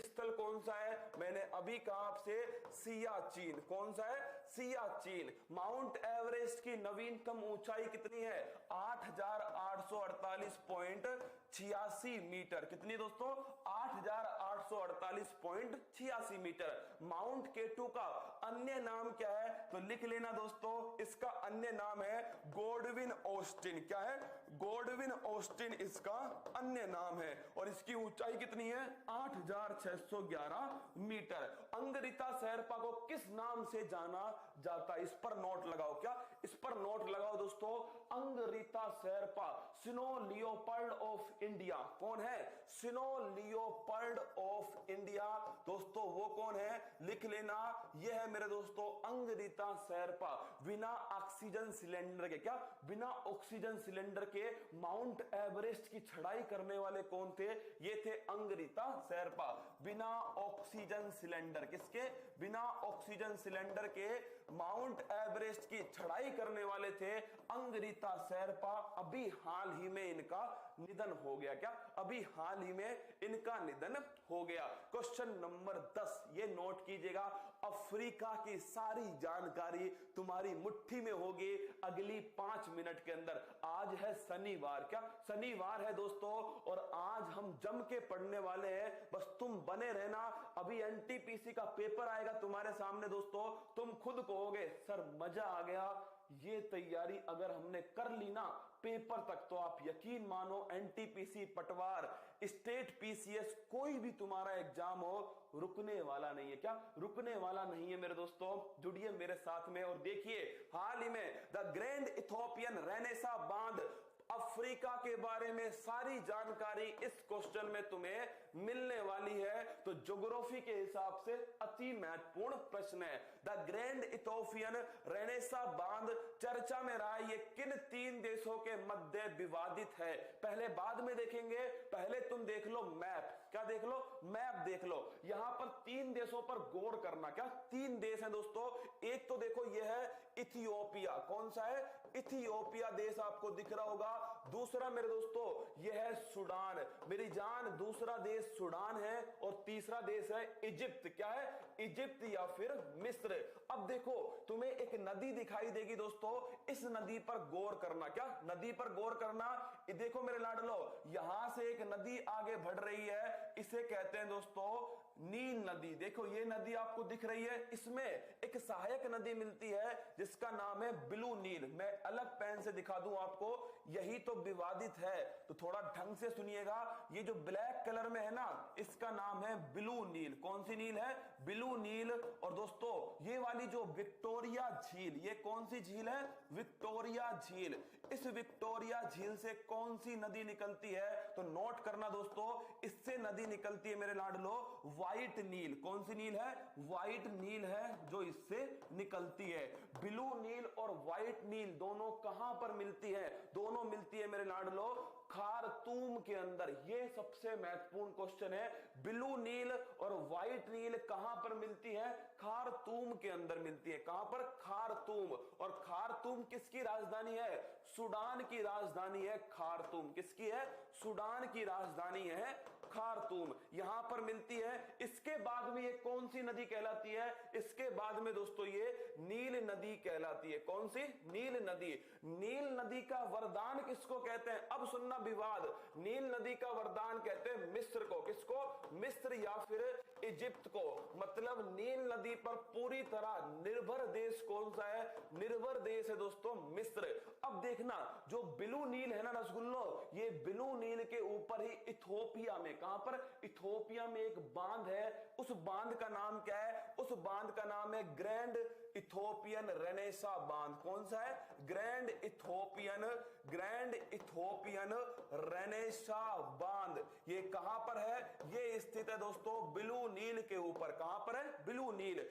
स्थल कौन सा है? मैंने अभी कहा आपसे सियाचिन। कौन सा है? सियाचिन। माउंट एवरेस्ट की नवीनतम ऊंचाई कितनी है? 8,848.86 मीटर। कितनी दोस्तों? 8,848.86 मीटर। माउंट केटू का अन्य नाम क्या है? तो लिख लेना दोस्तों, इसका अन्य नाम है गॉडविन ऑस्टिन। क्या है? गॉडविन ऑस्टिन इसका अन्य नाम है और इसकी ऊंचाई कितनी है? 8,611 मीटर। अंगरिता शेरपा को किस नाम से जाना जाता है? इस पर नोट लगाओ। क्या? इस पर नोट लगाओ दोस्तों। Angrita Sherpa snow leopard of India. कौन है? Snow leopard of India. दोस्तों वो कौन है? लिख लेना, यह है मेरे दोस्तों अंगरिता शेरपा। बिना ऑक्सीजन सिलेंडर के, क्या बिना ऑक्सीजन सिलेंडर के माउंट एवरेस्ट की चढ़ाई करने वाले कौन थे? ये थे अंगरिता शेरपा। बिना ऑक्सीजन सिलेंडर, किसके? बिना ऑक्सीजन सिलेंडर के माउंट एवरेस्ट की चढ़ाई करने वाले थे अंगरिता शेरपा। अभी हाल ही में इनका निधन हो गया। क्या? अभी हाल ही में इनका निधन हो गया। क्वेश्चन नंबर 10 ये नोट कीजिएगा। अफ्रीका की सारी जानकारी तुम्हारी मुट्ठी में होगी अगली 5 मिनट के अंदर। आज है शनिवार। क्या? शनिवार है दोस्तों और आज हम जम के पढ़ने वाले हैं। बस तुम बने रहना। अभी एनटीपीसी का पेपर आएगा तुम्हारे सामने दोस्तों। तुम खुद कहोगे सर मजा आ गया, ये तैयारी अगर हमने कर ली ना पेपर तक, तो आप यकीन मानो एनटीपीसी, पटवार, स्टेट पीसीएस, कोई भी तुम्हारा एग्जाम हो रुकने वाला नहीं है। क्या? रुकने वाला नहीं है मेरे दोस्तों। जुड़िए मेरे साथ में और देखिए हाल ही में द ग्रैंड इथोपियन रेनेसा बांध, अफ्रीका के बारे में सारी जानकारी इस क्वेश्चन में तुम्हें मिलने वाली है। तो ज्योग्राफी के हिसाब से अति महत्वपूर्ण प्रश्न है। द ग्रैंड इथोपियन रेनेसा बांध चर्चा में रहा है। ये किन 3 देशों के मध्य विवादित है? पहले बाद में देखेंगे, पहले तुम देख लो मैप। क्या देख लो? मैप देख लो। यहां पर 3 देशों पर गौर करना। क्या? 3 देश हैं दोस्तों। एक तो देखो यह है इथियोपिया। कौन सा है? इथियोपिया देश आपको दिख रहा होगा। दूसरा मेरे दोस्तों यह है सूडान। मेरी जान, दूसरा देश सूडान है और तीसरा देश है इजिप्ट। क्या है? इजिप्ट या फिर मिस्र। अब देखो तुम्हें एक नदी दिखाई देगी दोस्तों, इस नदी पर गौर करना। क्या? नदी पर गौर करना। देखो मेरे लाडलो, यहां से एक नदी आगे बढ़ रही है, इसे कहते हैं दोस्तों नील नदी। देखो ये नदी आपको दिख रही है, इसमें एक सहायक नदी मिलती है जिसका नाम है ब्लू नील। मैं अलग पेन से दिखा दूं आपको, यही तो विवादित है, तो थोड़ा ढंग से सुनिएगा। ये जो ब्लैक कलर में है ना, इसका नाम है ब्लू नील। कौन सी नील है? ब्लू नील। और दोस्तों ये वाली जो विक्टोरिया झील, ये कौन सी झील है? विक्टोरिया झील। इस विक्टोरिया झील से कौन सी नदी निकलती है? तो नोट करना दोस्तों, इससे नदी निकलती है मेरे लाडलो व्हाइट नील। कौन सी नील है? व्हाइट नील है जो इससे निकलती है। ब्लू नील और व्हाइट नील दोनों कहां पर मिलती है? दोनों मिलती है मेरे लाडलो खार्तूम के अंदर। ये सबसे महत्वपूर्ण क्वेश्चन है। ब्लू नील और व्हाइट नील कहां पर मिलती है? खार्तूम के अंदर मिलती है। कहां पर? खार्तूम। और खार्तूम किसकी राजधानी है? सूडान की राजधानी है खार्तूम। किसकी है? सूडान की राजधानी है खार्तूम। यहां पर मिलती है। इसके बाद में ये कौन सी नदी कहलाती है? इसके बाद में दोस्तों ये नील नदी कहलाती है। कौन सी? नील नदी। नील नदी का वरदान किसको कहते हैं? अब सुनना विवाद। नील नदी का वरदान कहते हैं मिस्र को। किसको? मिस्र या फिर इजिप्ट को। मतलब नील नदी पर पूरी तरह निर्भर देश कौन सा है? निर्भर देश है दोस्तों मिस्र। अब देखना जो ब्लू नील है ना रसगुल्लो, ये ब्लू नील के ऊपर ही इथोपिया में, कहां पर? इथोपिया में एक बांध है। उस बांध का नाम क्या है? उस बांध का नाम है ग्रैंड इथोपियन रेनेसा बांध। कौन सा है? ग्रैंड इथोपियन रेनेसा बांध। ये कहां पर है? ये स्थित है दोस्तों ब्लू नील के ऊपर। कहां पर है? ब्लू नील।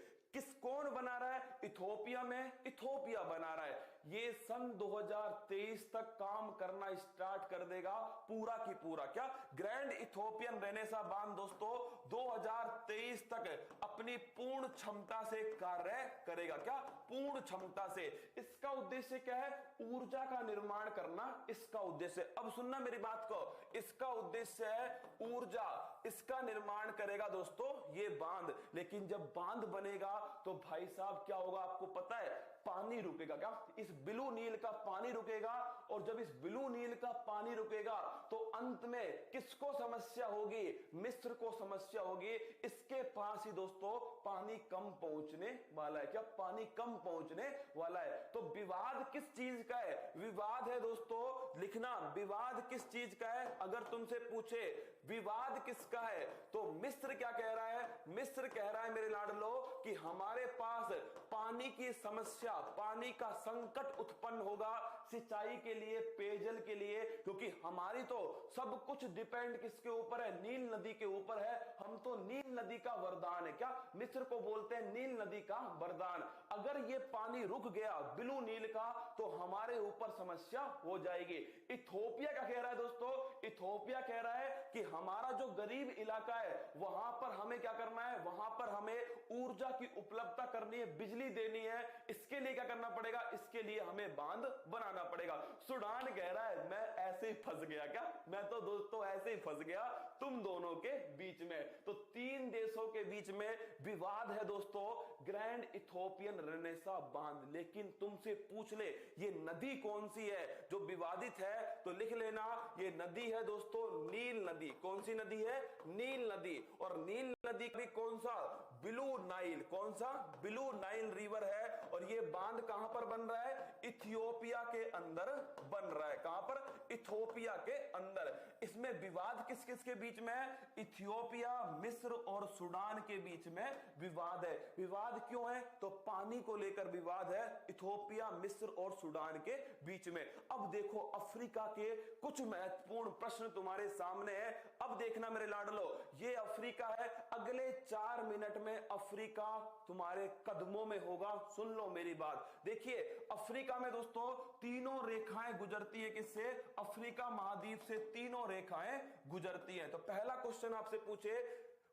कौन बना रहा है? इथोपिया में इथोपिया बना रहा है। ये सन 2023 तक काम करना स्टार्ट कर देगा पूरा की पूरा। क्या ग्रैंड इथोपियन रेनेसा बांध दोस्तों 2023 तक अपनी पूर्ण क्षमता से कार्य करेगा। क्या पूर्ण क्षमता से। इसका उद्देश्य क्या है? ऊर्जा का निर्माण करना इसका उद्देश्य। अब सुनना मेरी बात को, इसका उद्देश्य है ऊर्जा, इसका निर्माण करेगा दोस्तों ये बांध। लेकिन जब बांध बनेगा तो भाई साहब क्या होगा आपको पता है? पानी रुकेगा। क्या इस ब्लू नील का पानी रुकेगा, और जब इस ब्लू नील का पानी रुकेगा तो अंत में किसको समस्या होगी? मिस्र को समस्या होगी। इसके पास ही दोस्तों पानी कम पहुंचने वाला है। क्या पानी कम पहुंचने वाला है। तो विवाद किस चीज का है? विवाद है दोस्तों, लिखना, विवाद किस चीज का है? अगर तुमसे पूछे विवाद किसका है तो मिस्र क्या कह रहा है? मिस्र कह रहा है मेरे लाडलो कि हमारे पास पानी की समस्या, पानी का संकट उत्पन्न होगा सिंचाई के लिए, पेयजल के लिए, क्योंकि हमारी तो सब कुछ डिपेंड किसके ऊपर है? नील नदी के ऊपर है। हम तो नील नदी का वरदान है। क्या मिस्र को बोलते हैं नील नदी का वरदान। अगर ये पानी रुक गया ब्लू नील का तो हमारे ऊपर समस्या हो जाएगी। इथोपिया क्या कह रहा है दोस्तों? इथोपिया कह रहा है कि हमारा जो गरीब इलाका है वहां पर हमें क्या करना है? वहां पर हमें ऊर्जा की उपलब्धता करनी है, बिजली देनी है। इसके लिए क्या करना पड़ेगा? इसके लिए हमें बांध बनाना पड़ेगा। सूडान कह रहा है मैं ऐसे ही फंस गया। क्या मैं तो दोस्तों ऐसे ही फंस गया तुम दोनों के बीच में। तो तीन देशों के बीच में विवाद है दोस्तों ग्रैंड इथोपियन रेनेसा बांध। लेकिन तुमसे पूछ ले ये नदी कौन सी है जो विवादित है, तो लिख लेना ये नदी है दोस्तों नील नदी। कौन सी नदी है? नील नदी। और नील नदी भी कौन सा? Blue Nile. कौन सा? ब्लू नाइल रिवर है। और ये बांध कहां पर बन रहा है? इथियोपिया के अंदर बन रहा है। कहां पर? इथियोपिया के अंदर। इसमें विवाद किस किस के बीच में है? इथियोपिया, मिस्र और सूडान के बीच में विवाद है। विवाद क्यों है? तो पानी को लेकर विवाद है इथियोपिया, मिस्र और सूडान के बीच में। अब देखो अफ्रीका के कुछ महत्वपूर्ण प्रश्न तुम्हारे सामने है। अब देखना मेरे लाडलो, ये अफ्रीका है। अगले 4 मिनट में अफ्रीका तुम्हारे कदमों में होगा। सुन लो मेरी बात। देखिए अफ्रीका में दोस्तों तीनों रेखाएं गुजरती है। किससे? अफ्रीका महाद्वीप से तीनों रेखाएं गुजरती हैं। तो पहला क्वेश्चन आपसे पूछे,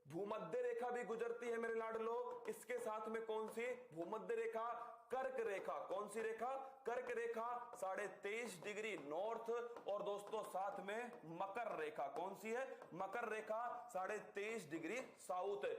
भूमध्य रेखा भी गुजरती है मेरे लाडलो। इसके साथ में कौन सी? भूमध्य रेखा, कर्क रेखा। कौन सी रेखा? कर्क रेखा 23.5 डिग्री नॉर्थ। और दोस्तों साथ में मकर रेखा। कौन सी है? मकर रेखा 23.5 डिग्री साउथ।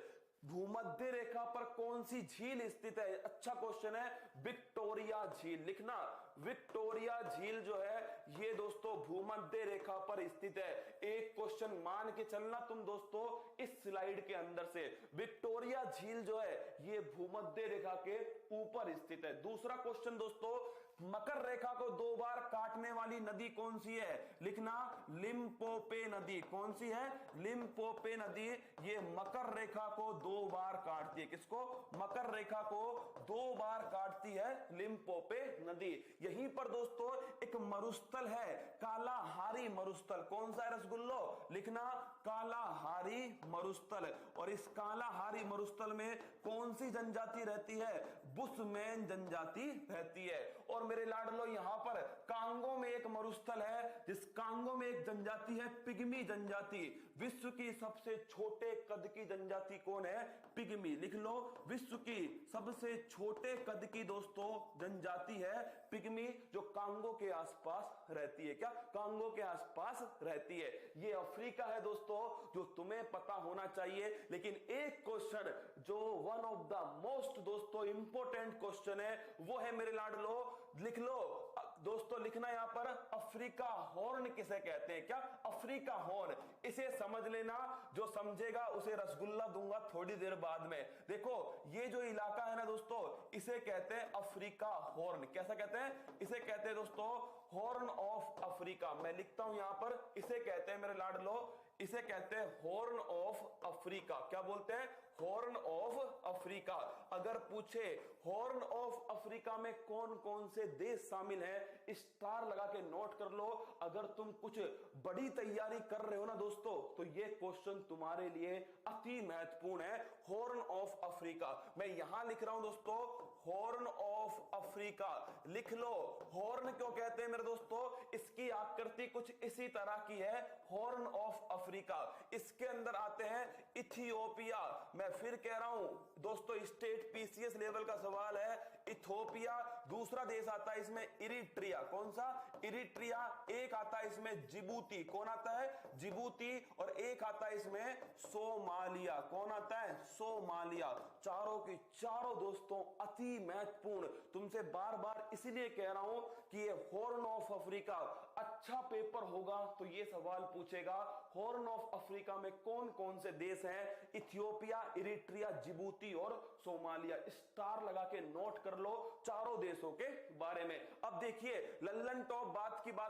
भूमध्य रेखा पर कौन सी झील स्थित है? अच्छा क्वेश्चन है। विक्टोरिया झील। लिखना विक्टोरिया झील जो है ये दोस्तों भूमध्य रेखा पर स्थित है। एक क्वेश्चन मान के चलना तुम दोस्तों इस स्लाइड के अंदर से, विक्टोरिया झील जो है ये भूमध्य रेखा के ऊपर स्थित है। दूसरा क्वेश्चन दोस्तों, मकर रेखा को 2 बार काटने वाली नदी कौन सी है? लिखना लिम्पोपो नदी। कौन सी है? लिम्पोपो नदी। ये मकर रेखा को 2 बार काटती है। किसको? मकर रेखा को 2 बार काटती है लिम्पोपो नदी। यहीं पर दोस्तों एक मरुस्थल है, कालाहारी मरुस्थल। कौन सा है रसगुल्लो? लिखना कालाहारी मरुस्थल। और इस कालाहारी मरुस्थल में कौन सी जनजाति रहती है? बुशमैन जनजाति रहती है। और मेरे लाडलो यहां पर कांगो में एक मरुस्थल है, जिस कांगो में एक जनजाति है पिग्मी जनजाति। विश्व की सबसे छोटे कद की जनजाति कौन है? पिग्मी। लिख लो विश्व की सबसे छोटे कद की दोस्तों जनजाति है पिग्मी, जो कांगो के आसपास रहती है। क्या? कांगो के आसपास रहती है। ये अफ्रीका है दोस्तों जो तुम्हें पता होना चाहिए। लेकिन एक क्वेश्चन जो वन ऑफ द मोस्ट दोस्तों इंपॉर्टेंट क्वेश्चन है वो है मेरे लाडलो, लिख लो दोस्तों, लिखना यहां पर अफ्रीका हॉर्न किसे कहते हैं? क्या? Africa horn. इसे समझ लेना, जो समझेगा उसे रसगुल्ला दूंगा थोड़ी देर बाद में। देखो ये जो इलाका है ना दोस्तों इसे कहते हैं अफ्रीका हॉर्न। कैसा कहते हैं? इसे कहते हैं दोस्तों हॉर्न ऑफ अफ्रीका। मैं लिखता हूं यहां पर, इसे कहते हैं मेरे लाडलो, इसे कहते हैं हॉर्न ऑफ अफ्रीका। क्या बोलते हैं? Horn of Africa. अगर पूछे हॉर्न ऑफ अफ्रीका में कौन कौन से देश शामिल हैं, स्टार लगा के नोट कर लो। अगर तुम कुछ बड़ी तैयारी कर रहे हो ना दोस्तों, तो ये क्वेश्चन तुम्हारे लिए अति महत्वपूर्ण है। हॉर्न ऑफ अफ्रीका मैं यहां लिख रहा हूं दोस्तों, हॉर्न ऑफ अफ्रीका लिख लो। हॉर्न क्यों कहते हैं मेरे दोस्तों, इसकी आकृति कुछ इसी तरह की है, हॉर्न ऑफ अफ्रीका। इसके अंदर आते हैं इथियोपिया। मैं फिर कह रहा हूं दोस्तों, स्टेट पीसीएस लेवल का सवाल है, इथियोपिया। दूसरा देश आता है इसमें इरिट्रिया, कौन सा, इरिट्रिया। एक आता है इसमें जिबूती, कौन आता है, जिबूती। और एक आता है इसमें सोमालिया, कौन आता है, सोमालिया। चारों की चारों दोस्तों अति महत्वपूर्ण। तुमसे बार बार इसलिए कह रहा हूं कि ये हॉर्न ऑफ अफ्रीका अच्छा पेपर होगा तो ये सवाल पूछेगा, हॉर्न ऑफ अफ्रीका में कौन कौन से देश हैं, इथियोपिया, इरिट्रिया, जिबूती और सोमालिया। स्टार लगा के नोट कर लो चारों देशों के बारे में। अब देखिए लल्लन टॉप बात की बात